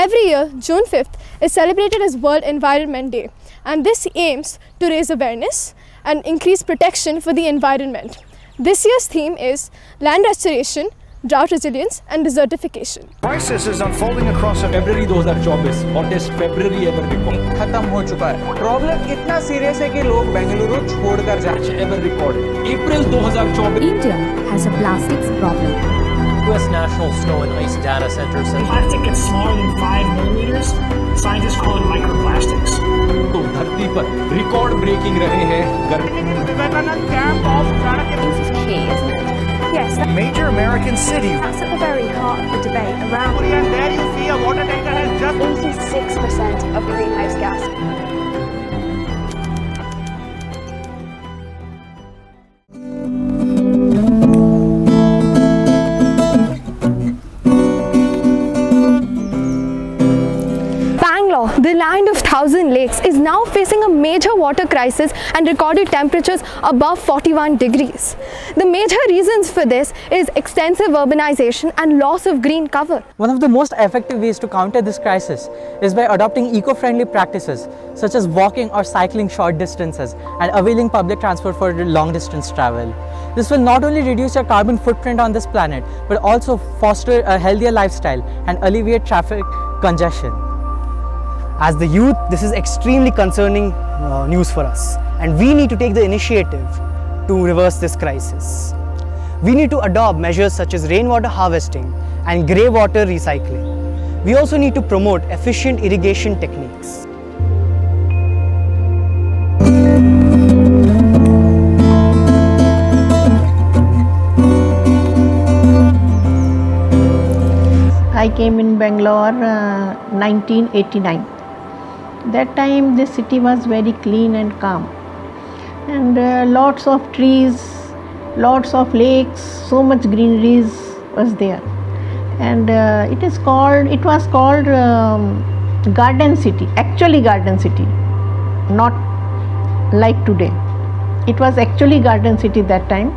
Every year, June 5th is celebrated as World Environment Day, and this aims to raise awareness and increase protection for the environment. This year's theme is land restoration, drought resilience and desertification. Crisis is unfolding across February 2024 hottest February ever recorded. खत्म हो चुका है. Problem इतना serious है कि लोग बेंगलुरु छोड़कर जाए. Ever recorded. April 2024. India has a plastics problem. U.S. National Snow and Ice Data Center says plastic gets smaller than 5 millimeters. Scientists call it microplastics. तो धरती पर रिकॉर्ड ब्रेकिंग रहे हैं गर्मी. Vivekanand Camp of This is key, isn't it? Yes, major American city. that's at the very heart of the debate around and there you see a water tanker has just 86% of greenhouse gas. The land of thousand lakes is now facing a major water crisis and recorded temperatures above 41 degrees. The major reasons for this is extensive urbanization and loss of green cover. One of the most effective ways to counter this crisis is by adopting eco-friendly practices such as walking or cycling short distances and availing public transport for long distance travel. This will not only reduce your carbon footprint on this planet but also foster a healthier lifestyle and alleviate traffic congestion. As the youth, this is extremely concerning news for us, and we need to take the initiative to reverse this crisis. We need to adopt measures such as rainwater harvesting and grey water recycling. We also need to promote efficient irrigation techniques. I came in Bangalore 1989. That time the city was very clean and calm, and lots of trees, lots of lakes, so much greeneries was there, and it was called Garden City, actually Garden City, not like today. It was actually Garden City that time,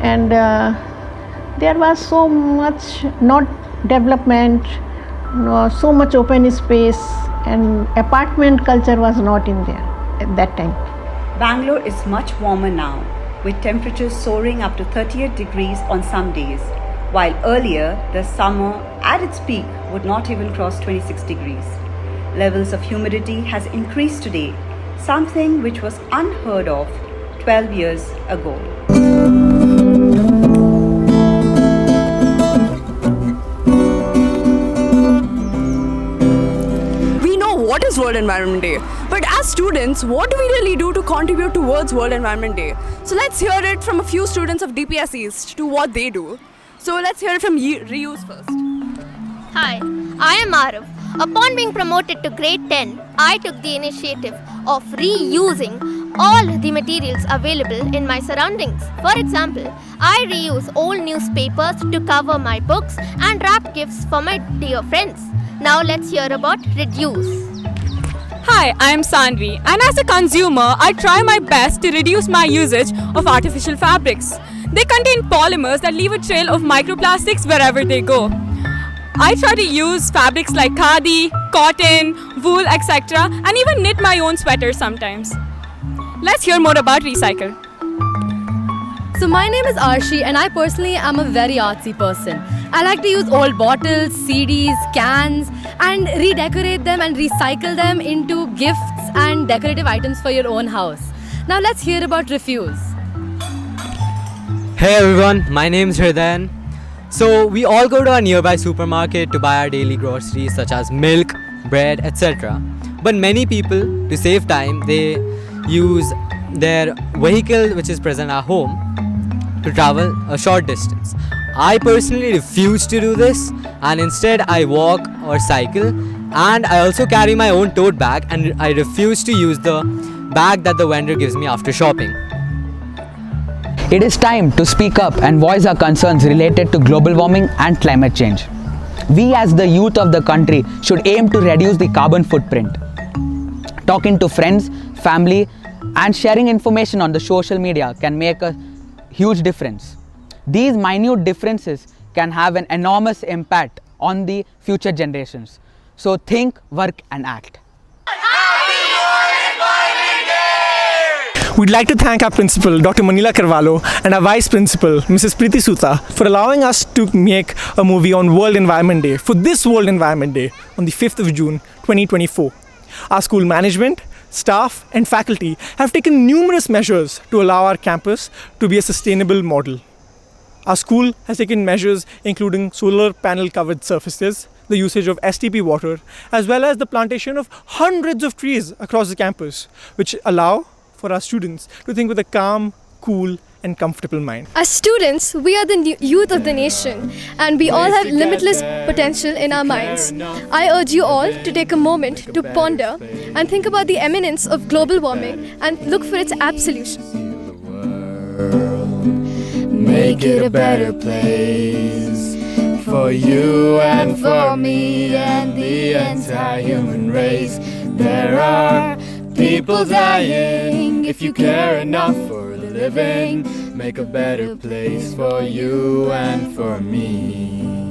and there was so much not development, so much open space, and apartment culture was not in there at that time. Bangalore is much warmer now, with temperatures soaring up to 38 degrees on some days, while earlier the summer at its peak would not even cross 26 degrees. Levels of humidity has increased today, something which was unheard of 12 years ago. What is World Environment Day? But as students, what do we really do to contribute towards World Environment Day? So let's hear it from a few students of DPS East to what they do. So let's hear it from Reuse first. Hi, I am Arav. Upon being promoted to grade 10, I took the initiative of reusing all the materials available in my surroundings. For example, I reuse old newspapers to cover my books and wrap gifts for my dear friends. Now let's hear about reduce. Hi, I am Sanvi, and as a consumer, I try my best to reduce my usage of artificial fabrics. They contain polymers that leave a trail of microplastics wherever they go. I try to use fabrics like khadi, cotton, wool, etc., and even knit my own sweaters sometimes. Let's hear more about recycle. So my name is Arshi, and I personally am a very artsy person. I like to use old bottles, CDs, cans and redecorate them and recycle them into gifts and decorative items for your own house. Now let's hear about refuse. Hey everyone, my name is Hridayan. So we all go to our nearby supermarket to buy our daily groceries such as milk, bread, etc. But many people, to save time, they use their vehicle which is present at home to travel a short distance. I personally refuse to do this, and instead I walk or cycle, and I also carry my own tote bag, and I refuse to use the bag that the vendor gives me after shopping. It is time to speak up and voice our concerns related to global warming and climate change. We as the youth of the country should aim to reduce the carbon footprint. Talking to friends, family and sharing information on the social media can make a huge difference. These minute differences can have an enormous impact on the future generations. So think, work and act. We'd like to thank our principal, Dr. Manila Carvalho, and our vice principal, Mrs. Preeti Suta, for allowing us to make a movie on World Environment Day, for this World Environment Day, on the 5th of June, 2024. Our school management, staff, and faculty have taken numerous measures to allow our campus to be a sustainable model. Our school has taken measures including solar panel covered surfaces, the usage of STP water, as well as the plantation of hundreds of trees across the campus, which allow for our students to think with a calm, cool, and comfortable mind. As students, we are the youth of the nation, and we all have limitless potential in our minds. I urge you all to take a moment to ponder and think about the imminence of global warming and look for its apt solution. Make it a better place for you and for me and the entire human race. There are people dying. If you care enough for the living, make a better place for you and for me.